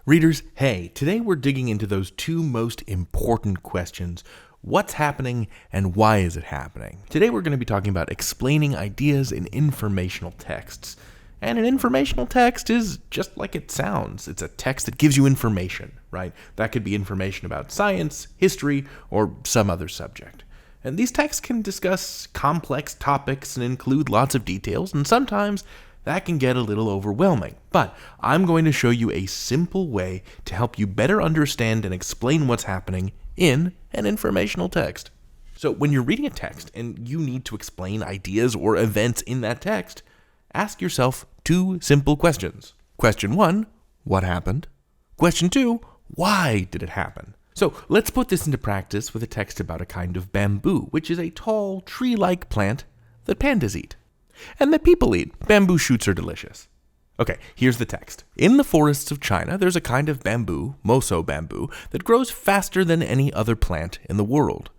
Readers, hey, today we're digging into those two most important questions. What's happening and why is it happening? Today we're going to be talking about explaining ideas in informational texts. And an informational text is just like it sounds. It's a text that gives you information, right? That could be information about science, history, or some other subject. And these texts can discuss complex topics and include lots of details, and sometimes that can get a little overwhelming. But I'm going to show you a simple way to help you better understand and explain what's happening in an informational text. So when you're reading a text and you need to explain ideas or events in that text, ask yourself two simple questions. Question 1, what happened? Question 2, why did it happen? So let's put this into practice with a text about a kind of bamboo, which is a tall, tree-like plant that pandas eat. And that people eat. Bamboo shoots are delicious. Okay, here's the text. In the forests of China, there's a kind of bamboo, moso bamboo, that grows faster than any other plant in the world.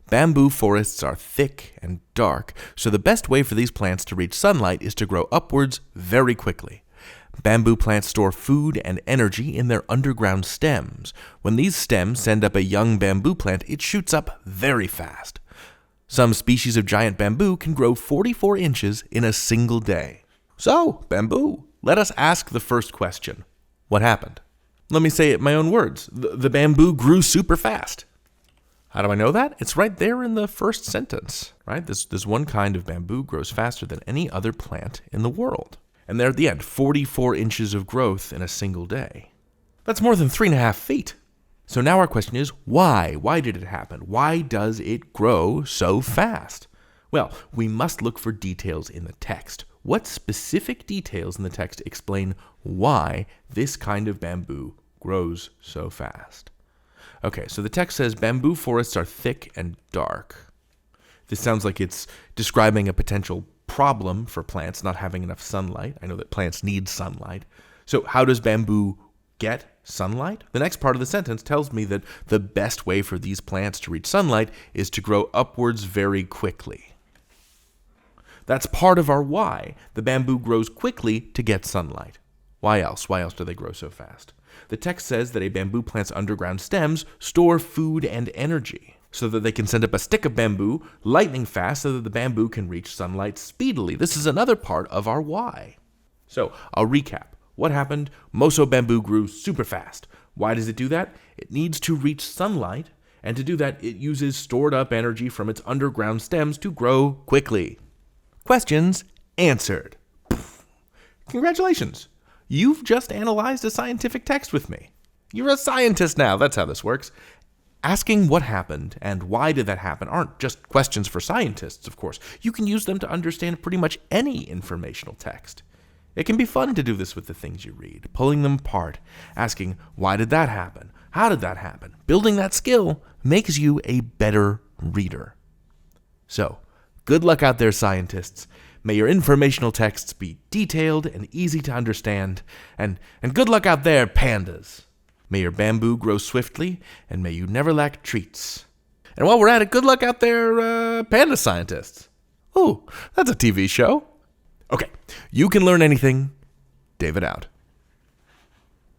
Bamboo forests are thick and dark, so the best way for these plants to reach sunlight is to grow upwards very quickly. Bamboo plants store food and energy in their underground stems. When these stems send up a young bamboo plant, it shoots up very fast. Some species of giant bamboo can grow 44 inches in a single day. So, bamboo, let us ask the first question. What happened? Let me say it in my own words. The bamboo grew super fast. How do I know that? It's right there in the first sentence, right? This one kind of bamboo grows faster than any other plant in the world. And there at the end, 44 inches of growth in a single day. That's more than 3.5 feet. So now our question is, why? Why did it happen? Why does it grow so fast? Well, we must look for details in the text. What specific details in the text explain why this kind of bamboo grows so fast? Okay, so the text says bamboo forests are thick and dark. This sounds like it's describing a potential problem for plants not having enough sunlight. I know that plants need sunlight. So how does bamboo get sunlight? The next part of the sentence tells me that the best way for these plants to reach sunlight is to grow upwards very quickly. That's part of our why. The bamboo grows quickly to get sunlight. Why else? Why else do they grow so fast? The text says that a bamboo plant's underground stems store food and energy so that they can send up a stick of bamboo lightning fast so that the bamboo can reach sunlight speedily. This is another part of our why. So I'll recap. What happened? Moso bamboo grew super fast. Why does it do that? It needs to reach sunlight, and to do that, it uses stored up energy from its underground stems to grow quickly. Questions answered. Congratulations. You've just analyzed a scientific text with me. You're a scientist now. That's how this works. Asking what happened and why did that happen aren't just questions for scientists, of course. You can use them to understand pretty much any informational text. It can be fun to do this with the things you read, pulling them apart, asking, why did that happen? How did that happen? Building that skill makes you a better reader. So, good luck out there, scientists. May your informational texts be detailed and easy to understand. And good luck out there, pandas. May your bamboo grow swiftly, and may you never lack treats. And while we're at it, good luck out there, panda scientists. Ooh, that's a TV show. Okay, you can learn anything. David out.